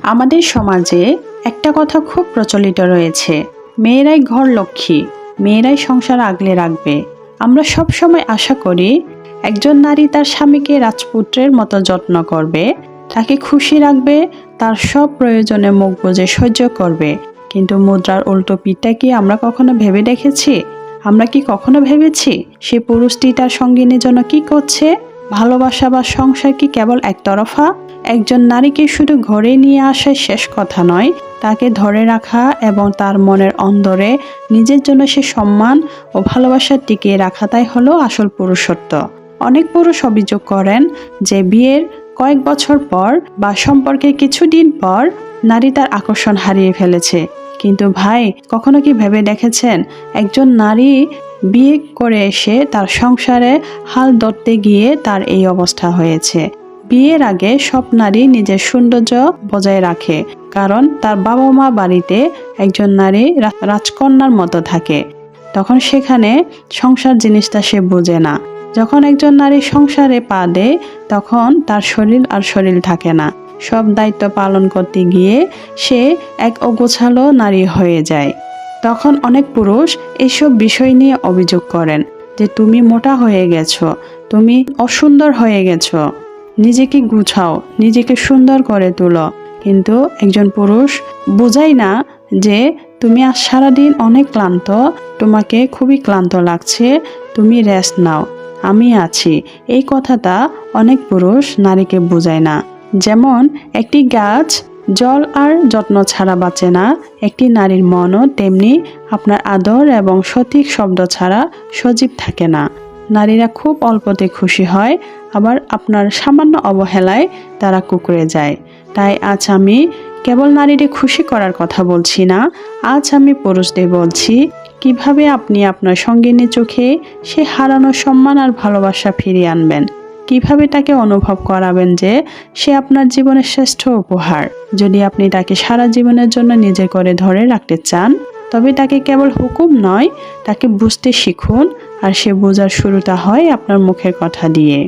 আমাদের সমাজে একটা কথা খুব প্রচলিত রয়েছে, মেয়েরাই ঘর লক্ষ্মী, মেয়েরাই সংসার আগলে রাখবে। আমরা সব সময় আশা করি একজন নারী তার স্বামীকে রাজপুত্রের মতো যত্ন করবে, তাকে খুশি রাখবে, তার সব প্রয়োজনে মুখ বুজে সহ্য করবে। কিন্তু মুদ্রার উল্টো পিঠটা কি আমরা কখনো ভেবে দেখেছি? আমরা কি কখনো ভেবেছি সে পুরুষটি তার সঙ্গিনীর জন্য কি করছে? ভালোবাসা বা সংসার কি কেবল একতরফা? একজন নারীকে শুধু ঘরে নিয়ে আসাই শেষ কথা নয়, তাকে ধরে রাখা এবং তার মনের অন্দরে নিজের জন্য সে সম্মান ও ভালোবাসা টিকিয়ে রাখাটাই হলো আসল পুরুষত্ব। অনেক পুরুষ অভিযোগ করেন যে বিয়ের কয়েক বছর পর বা সম্পর্কের কিছুদিন পর নারী তার আকর্ষণ হারিয়ে ফেলেছে। কিন্তু ভাই, কখনো কি ভেবে দেখেছেন একজন নারী বিয়ে করে এসে তার সংসারে হাল ধরতে গিয়ে তার এই অবস্থা হয়েছে? বিয়ের আগে সব নারী নিজের সৌন্দর্য বজায় রাখে, কারণ তার বাবা মা বাড়িতে একজন নারী রাজকন্যার মতো থাকে। তখন সেখানে সংসার জিনিসটা সে বোঝে না। যখন একজন নারী সংসারে পা দেয়, তখন তার শরীর আর শরীর থাকে না। সব দায়িত্ব পালন করতে গিয়ে সে এক অগোছালো নারী হয়ে যায়। তখন অনেক পুরুষ এইসব বিষয় নিয়ে অভিযোগ করেন যে তুমি মোটা হয়ে গেছো, তুমি অসুন্দর হয়ে গেছো, নিজেকে গুছাও, নিজেকে সুন্দর করে তুলো। কিন্তু একজন পুরুষ বোঝায় না যে তুমি আজ সারাদিন অনেক ক্লান্ত, তোমাকে খুবই ক্লান্ত লাগছে, তুমি রেস্ট নাও, আমি আছি। এই কথাটা অনেক পুরুষ নারীকে বোঝায় না। যেমন একটি গাছ জল আর যত্ন ছাড়া বাঁচে না, একটি নারীর মনও তেমনি আপনার আদর এবং সঠিক শব্দ ছাড়া সজীব থাকে না। নারীরা খুব অল্পতে খুশি হয়, আবার আপনার সামান্য অবহেলায় তারা কুঁকড়ে যায়। তাই আজ আমি কেবল নারীদের খুশি করার কথা বলছি না, আজ আমি পুরুষদের বলছি কিভাবে আপনি আপনার সঙ্গিনীর চোখে সে হারানো সম্মান আর ভালোবাসা ফিরিয়ে আনবেন, কিভাবে তাকে অনুভব করাবেন যে সে আপনার জীবনের শ্রেষ্ঠ উপহার। যদি আপনি তাকে সারা জীবনের জন্য নিজে করে ধরে রাখতে চান, তবে তাকে কেবল হুকুম নয়, তাকে বুঝতে শিখুন। আর সে বোঝার শুরুটা হয় আপনার মুখের কথা দিয়ে।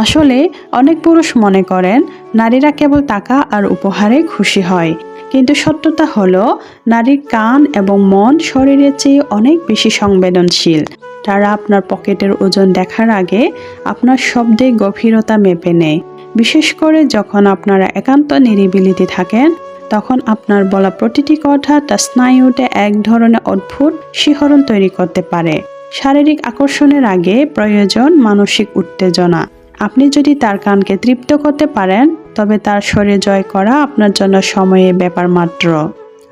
আসলে অনেক পুরুষ মনে করেন নারীরা কেবল টাকা আর উপহারে খুশি হয়, কিন্তু সত্যতা হলো নারীর কান এবং মন শরীরের চেয়ে অনেক বেশি সংবেদনশীল। তারা আপনার পকেটের ওজন দেখার আগে আপনার শব্দের গভীরতা মেপে নেয়। বিশেষ করে যখন আপনারা একান্ত নিরিবিলিতে থাকেন, তখন আপনার বলা প্রতিটি কথা তার স্নায়ুতে এক ধরনের অদ্ভুত শিহরণ তৈরি করতে পারে। শারীরিক আকর্ষণের আগে প্রয়োজন মানসিক উত্তেজনা। আপনি যদি তার কানকে তৃপ্ত করতে পারেন, তবে তার শরীর জয় করা আপনার জন্য সময়ের ব্যাপার মাত্র।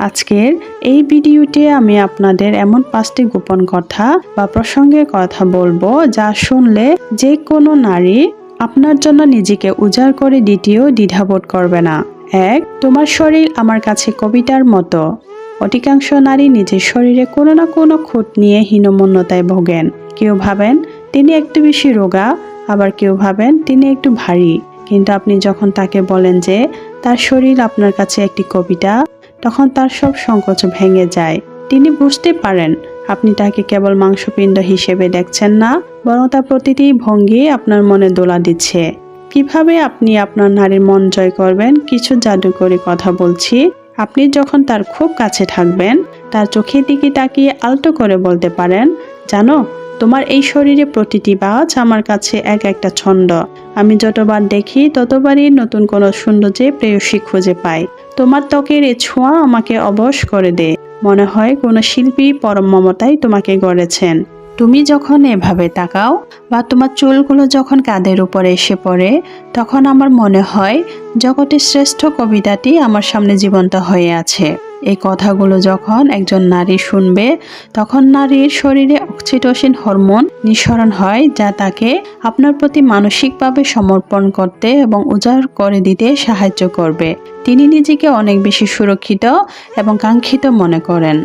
আজকের এই ভিডিওতে আমি আপনাদের এমন 5টি গোপন কথা বা প্রসঙ্গের কথা বলবো, যা শুনলে যে কোনো নারী আপনার জন্য নিজেকে উজাড় করে দিতেও দ্বিধাবোধ করবে না। 1. তোমার শরীর আমার কাছে কবিতার মতো। অধিকাংশ নারী নিজের শরীরে কোনো না কোনো খুঁত নিয়ে হীনমন্যতায় ভোগেন। কেউ ভাবেন তিনি একটু বেশি রোগা, আবার কেউ ভাবেন তিনি একটু ভারী। কিন্তু আপনি যখন তাকে বলেন যে তার শরীর আপনার কাছে একটি কবিতা, তখন তার সব সংকোচ ভেঙে যায়। তিনি বুঝতে পারেন আপনি তাকে কেবল মাংসপিণ্ড হিসেবে দেখছেন না, বরং তার প্রতিটি ভঙ্গি আপনার মনে দোলা দিচ্ছে। কিভাবে আপনি আপনার নারীর মন জয় করবেন? কিছু জাদুকরী কথা বলছি। আপনি যখন তার খুব কাছে থাকবেন, তার চোখের দিকে তাকিয়ে আলতো করে বলতে পারেন, জানো, তোমার এই শরীরে প্রতিটি বাজ আমার কাছে এক একটা ছন্দ। আমি যতবার দেখি ততবারই নতুন কোনো সৌন্দর্যে প্রেয়সী খুঁজে পাই। তোমার ত্বকের এই ছোঁয়া আমাকে অবশ করে দেয়, মনে হয় কোনো শিল্পী পরম মমতায় তোমাকে গড়েছেন। তুমি যখন এভাবে তাকাও বা তোমার চুলগুলো যখন কাঁধের উপরে এসে পড়ে, তখন আমার মনে হয় জগতের শ্রেষ্ঠ কবিতাটি আমার সামনে জীবন্ত হয়ে আছে। এই কথাগুলো যখন একজন নারী শুনবে, তখন নারীর শরীরে অক্সিটোসিন হরমোন নিঃসরণ হয়, যা তাকে আপনার প্রতি মানসিকভাবে সমর্পণ করতে এবং উজাড় করে দিতে সাহায্য করবে। তিনি নিজেকে অনেক বেশি সুরক্ষিত এবং কাঙ্ক্ষিত মনে করেন।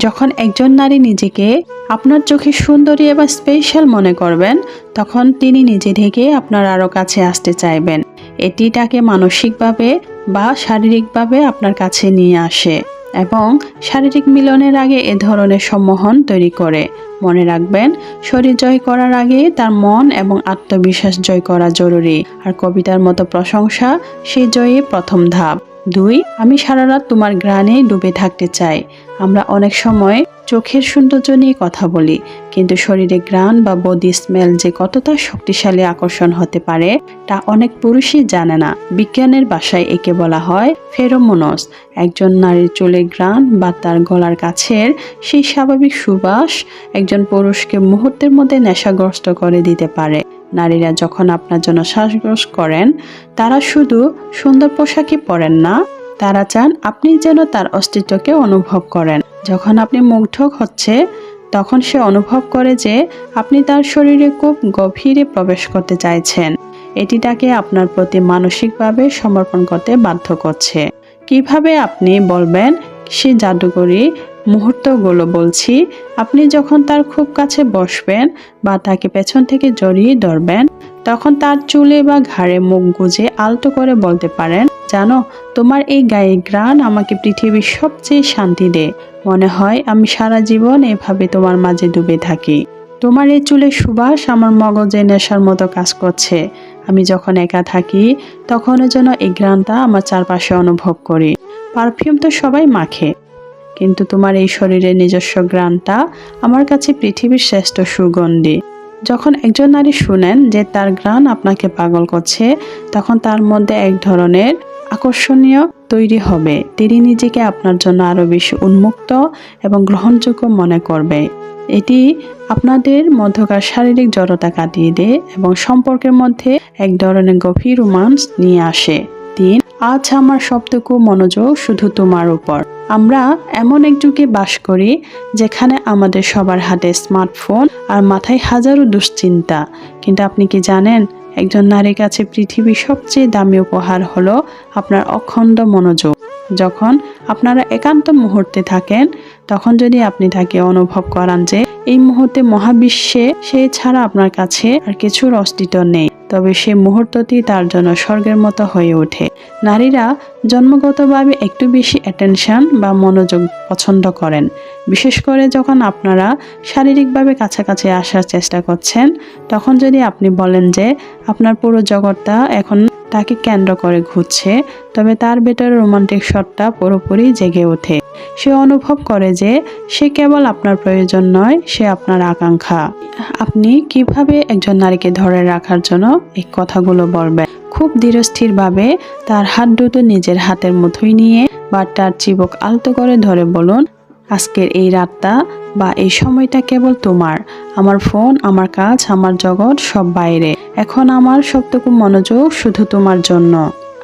যখন একজন নারী নিজেকে আপনার চোখে সুন্দরী এবং স্পেশাল মনে করবেন, তখন তিনি নিজে থেকে আপনার আরও কাছে আসতে চাইবেন। এটি তাকে মানসিকভাবে বা শারীরিকভাবে আপনার কাছে নিয়ে আসে এবং শারীরিক মিলনের আগে এ ধরনের সম্মোহন তৈরি করে। মনে রাখবেন, শরীর জয় করার আগে তার মন এবং আত্মবিশ্বাস জয় করা জরুরি। আর কবিতার মতো প্রশংসা সেই জয়ে প্রথম ধাপ। 2, আমি সারা রাত তোমার ঘ্রাণে ডুবে থাকতে চাই। আমরা অনেক সময় চোখের সৌন্দর্য নিয়ে কথা বলি, কিন্তু শরীরে ঘ্রাণ বা বডি স্মেল যে কতটা শক্তিশালী আকর্ষণ হতে পারে তা অনেক পুরুষই জানে না। বিজ্ঞানের ভাষায় একে বলা হয় ফেরোমোনস। একজন নারীর চুলের ঘ্রাণ বা তার গলার কাছের সেই স্বাভাবিক সুবাস একজন পুরুষকে মুহূর্তের মধ্যে নেশাগ্রস্ত করে দিতে পারে। নারীরা যখন আপনার জন্য শ্বাসগ্রস করেন, তারা শুধু সুন্দর পোশাকই পরেন না, তারা চান আপনি যেন তার অস্তিত্বকে অনুভব করেন। যখন আপনি মুগ্ধ হচ্ছে, তখন সে অনুভব করে যে আপনি তার শরীরে খুব গভীরে প্রবেশ করতে চাইছেন। এটি তাকে আপনার প্রতি মানসিকভাবে সমর্পণ করতে বাধ্য করছে। কিভাবে আপনি বলবেন সে জাদুকরী মুহূর্তগুলো বলছি? আপনি যখন তার খুব কাছে বসবেন বা তাকে পেছন থেকে জড়িয়ে ধরবেন, তখন তার চুলে বা ঘাড়ে মুখ গুজে আলতো করে বলতে পারেন, জানো, তোমার এই গায়ের ঘ্রাণ আমাকে পৃথিবীর সবচেয়ে শান্তি দেয়। মনে হয় আমি সারা জীবন এভাবে তোমার মাঝে ডুবে থাকি। তোমার এই চুলের সুবাস আমার মগজে নেশার মতো কাজ করছে। আমি যখন একা থাকি, তখনও যেন এই ঘ্রাণটা আমার চারপাশে অনুভব করি। পারফিউম তো সবাই মাখে, কিন্তু তোমার এই শরীরের নিজস্ব ঘ্রাণটা আমার কাছে পৃথিবীর শ্রেষ্ঠ সুগন্ধি। যখন একজন নারী শুনেন যে তার ঘ্রাণ আপনাকে পাগল করছে, তখন তার মধ্যে এক ধরনের আকর্ষণীয় তৈরি হবে। তিনি নিজেকে আপনার জন্য আরো বেশি উন্মুক্ত এবং গ্রহণযোগ্য মনে করবে। এটি আপনাদের মধ্যকার শারীরিক জড়তা কাটিয়ে দেয় এবং সম্পর্কের মধ্যে এক ধরনের গভীর রোমান্স নিয়ে আসে। 3, আজ আমার সবটুকু মনোযোগ শুধু তোমার উপর। আমরা এমন এক যুগে বাস করি যেখানে আমাদের সবার হাতে স্মার্টফোন আর মাথায় হাজারো দুশ্চিন্তা। কিন্তু আপনি কি জানেন, একজন নারীর কাছে পৃথিবীর সবচেয়ে দামি উপহার হলো আপনার অখণ্ড মনোযোগ। যখন আপনারা একান্ত মুহূর্তে থাকেন, তখন যদি আপনি তাকে অনুভব করান যে এই মুহূর্তে মহাবিশ্বে সে ছাড়া আপনার কাছে আর কিছুর অস্তিত্ব নেই, তবে সে মুহূর্তটি তার জন্য স্বর্গের মতো হয়ে ওঠে। নারীরা জন্মগতভাবে একটু বেশি অ্যাটেনশন বা মনোযোগ পছন্দ করেন, বিশেষ করে যখন আপনারা শারীরিকভাবে কাছাকাছি আসার চেষ্টা করছেন। তখন যদি আপনি বলেন যে আপনার পুরো জগৎটা এখন তাকে কেন্দ্র করে ঘুরছে, তবে তার ভেতরে রোমান্টিক শটটা পুরোপুরি জেগে ওঠে। সে অনুভব করে যে সে কেবল আপনার প্রয়োজন নয়, সে আপনার আকাঙ্ক্ষা। আপনি কিভাবে একজন নারীকে ধরে রাখার জন্য এই কথাগুলো বলবেন? খুব ধীরস্থিরভাবে তার হাত দুটো নিজের হাতের মুঠোয় নিয়ে বা তার চিবুক আলতো করে ধরে বলুন, আজকের এই রাতটা বা এই সময়টা কেবল তোমার। আমার ফোন, আমার কাজ, আমার জগৎ সব বাইরে। এখন আমার সবটুকু মনোযোগ শুধু তোমার জন্য।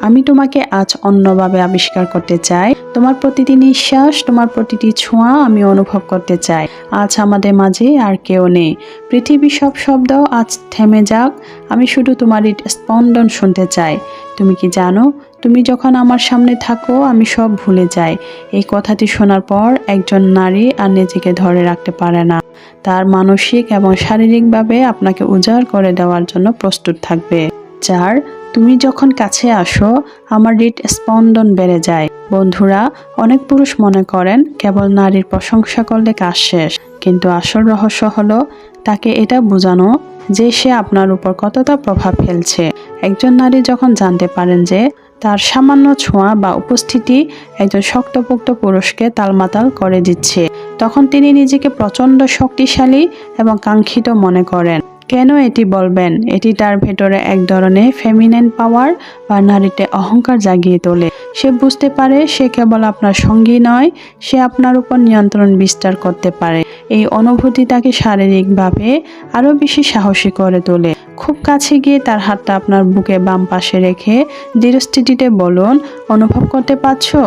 আমি তোমাকে আজ অন্যভাবে আবিষ্কার করতে চাই। তোমার প্রতিটি নিঃশ্বাস, তোমার প্রতিটি ছোঁয়া আমি অনুভব করতে চাই। আজ আমাদের মাঝে আর কেউ নেই। পৃথিবীর সব শব্দ আজ থেমে যাক। আমি শুধু তোমার স্পন্দন শুনতে চাই। তুমি কি জানো, তুমি যখন আমার সামনে থাকো আমি সব ভুলে যাই। এই কথাটি শোনার পর একজন নারী আর নিজেকে ধরে রাখতে পারে না। তার মানসিক এবং শারীরিকভাবে আপনাকে উজাড় করে দেওয়ার জন্য প্রস্তুত থাকবে। 4, তুমি যখন কাছে আসো আমার হৃদস্পন্দন বেড়ে যায়। বন্ধুরা, অনেক পুরুষ মনে করেন কেবল নারীর প্রশংসা করলে কাজ শেষ, কিন্তু আসল রহস্য হলো তাকে এটা বোঝানো যে সে আপনার উপর কতটা প্রভাব ফেলছে। একজন নারী যখন জানতে পারেন যে তার সামান্য ছোঁয়া বা উপস্থিতি একজন শক্তপোক্ত পুরুষকে তালমাতাল করে দিচ্ছে, তখন তিনি নিজেকে প্রচণ্ড শক্তিশালী এবং কাঙ্ক্ষিত মনে করেন। কেন এটি বলবেন? এটি তার ভেতরে এক ধরনের ফেমিনাইন পাওয়ার বা নারীতে অহংকার জাগিয়ে তোলে। সে বুঝতে পারে সে কেবল আপনার সঙ্গী নয়, সে আপনার উপর নিয়ন্ত্রণ বিস্তার করতে পারে। এই অনুভূতি তাকে শারীরিকভাবে আরও বেশি সাহসী করে তোলে। খুব কাছে গিয়ে তার হাতটা আপনার বুকে বাম পাশে রেখে দৃঢ়স্থিতিতে বলুন, অনুভব করতে পারছো?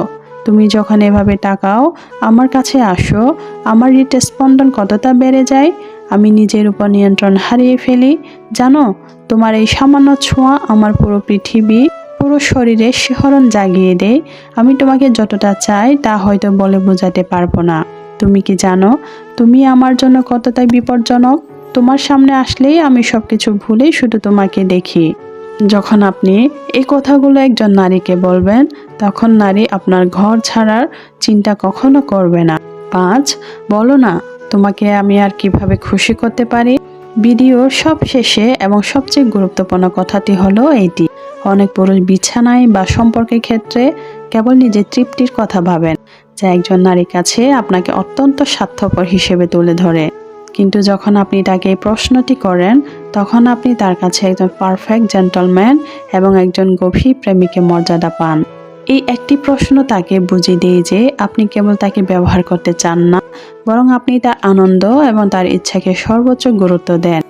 তুমি যখন এভাবে তাকাও, আমার কাছে আসো, আমার হৃদস্পন্দন কতটা বেড়ে যায়। আমি নিজের উপর নিয়ন্ত্রণ হারিয়ে ফেলি। জানো, তোমার এই সামান্য ছোঁয়া আমার পুরো পৃথিবী, পুরো শরীরে শিহরণ জাগিয়ে দেয়। আমি তোমাকে যতটা চাই তা হয়তো বলে বোঝাতে পারবো না। তুমি কি জানো তুমি আমার জন্য কতটা বিপজ্জনক? তোমার সামনে আসলেই আমি সবকিছু ভুলে শুধু তোমাকে দেখি। যখন আপনি এই কথাগুলো একজন নারীকে বলবেন, তখন নারী আপনার ঘর ছাড়ার চিন্তা কখনো করবে না। 5, বলো না, তোমাকে আমি আর কিভাবে খুশি করতে পারি? ভিডিওর সব শেষে এবং সবচেয়ে গুরুত্বপূর্ণ কথাটি হলো এইটি। অনেক পুরুষ বিছানায় বা সম্পর্কের ক্ষেত্রে কেবল নিজের তৃপ্তির কথা ভাবেন, যা একজন নারীর কাছে আপনাকে অত্যন্ত স্বার্থপর হিসেবে তুলে ধরে। কিন্তু যখন আপনি তাকে এই প্রশ্নটি করেন, তখন আপনি তার কাছে একজন পারফেক্ট জেন্টলম্যান এবং একজন গভীর প্রেমিকের মর্যাদা পান। এই একটি প্রশ্ন তাকে বুঝিয়ে দেয় যে আপনি কেবল তাকে ব্যবহার করতে চান না, বরং আপনি তার আনন্দ এবং তার ইচ্ছাকে সর্বোচ্চ গুরুত্ব দেন।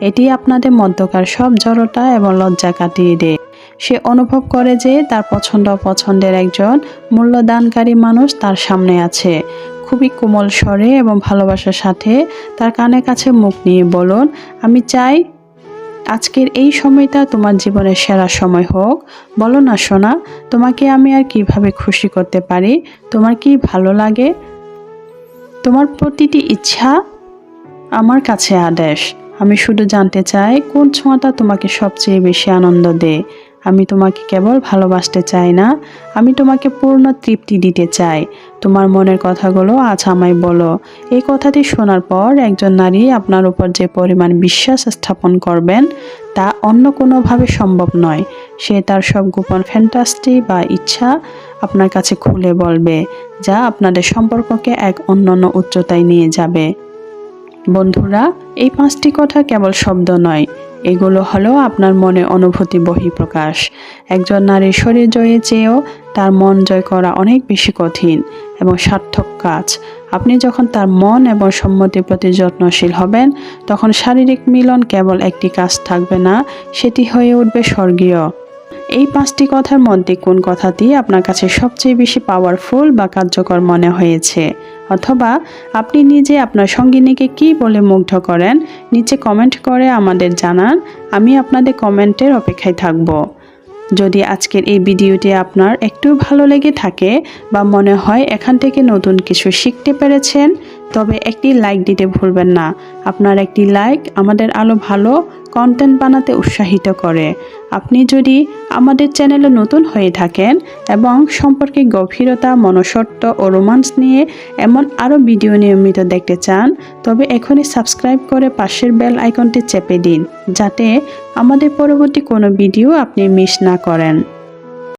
এটি আপনাদের মধ্যকার সব জড়তা এবং লজ্জা কাটিয়ে দেয়। সে অনুভব করে যে তার পছন্দ অপছন্দের একজন মূল্যদানকারী মানুষ তার সামনে আছে। খুবই কোমল স্বরে এবং ভালোবাসার সাথে তার কানের কাছে মুখ নিয়ে বলুন, আমি চাই আজকের এই সময়টা তোমার জীবনের সেরা সময় হোক। বলো না সোনা, তোমাকে আমি আর কিভাবে খুশি করতে পারি? তোমার কি ভালো লাগে? তোমার প্রতিটি ইচ্ছা আমার কাছে আদেশ। আমি শুধু জানতে চাই কোন ছোঁয়াটা তোমাকে সবচেয়ে বেশি আনন্দ দেয়। আমি তোমাকে কেবল ভালোবাসতে চাই না, আমি তোমাকে পূর্ণ তৃপ্তি দিতে চাই। তোমার মনের কথাগুলো আজ আমায় বলো। এই কথাটি শোনার পর একজন নারী আপনার উপর যে পরিমাণ বিশ্বাস স্থাপন করবেন তা অন্য কোনোভাবে সম্ভব নয়। সে তার সব গোপন ফ্যান্টাসি বা ইচ্ছা আপনার কাছে খুলে বলবে, যা আপনাদের সম্পর্ককে এক অনন্য উচ্চতায় নিয়ে যাবে। বন্ধুরা, এই 5টি কথা কেবল শব্দ নয়, এগুলো হলো আপনার মনে অনুভূতি বহিঃপ্রকাশ। একজন নারীর শরীর জয়ের চেয়েও তার মন জয় করা অনেক বেশি কঠিন এবং সার্থক কাজ। আপনি যখন তার মন এবং সম্মতির প্রতি যত্নশীল হবেন, তখন শারীরিক মিলন কেবল একটি কাজ থাকবে না, সেটি হয়ে উঠবে স্বর্গীয়। এই 5টি কথার মধ্যে কোন কথাটি আপনার কাছে সবচেয়ে বেশি পাওয়ারফুল বা কার্যকর মনে হয়েছে? অথবা আপনি নিজে আপনার সঙ্গিনীকে কী বলে মুগ্ধ করেন? নিচে কমেন্ট করে আমাদের জানান। আমি আপনাদের কমেন্টের অপেক্ষায় থাকব। যদি আজকের এই ভিডিওটি আপনার একটু ভালো লেগে থাকে বা মনে হয় এখান থেকে নতুন কিছু শিখতে পেরেছেন, তবে একটি লাইক দিতে ভুলবেন না। আপনার একটি লাইক আমাদের আরও ভালো কন্টেন্ট বানাতে উৎসাহিত করে। আপনি যদি আমাদের চ্যানেলে নতুন হয়ে থাকেন এবং সম্পর্কে গভীরতা, মনস্তত্ত্ব ও রোমান্স নিয়ে এমন আরও ভিডিও নিয়মিত দেখতে চান, তবে এখনই সাবস্ক্রাইব করে পাশের বেল আইকনটি চেপে দিন, যাতে আমাদের পরবর্তী কোনো ভিডিও আপনি মিস না করেন।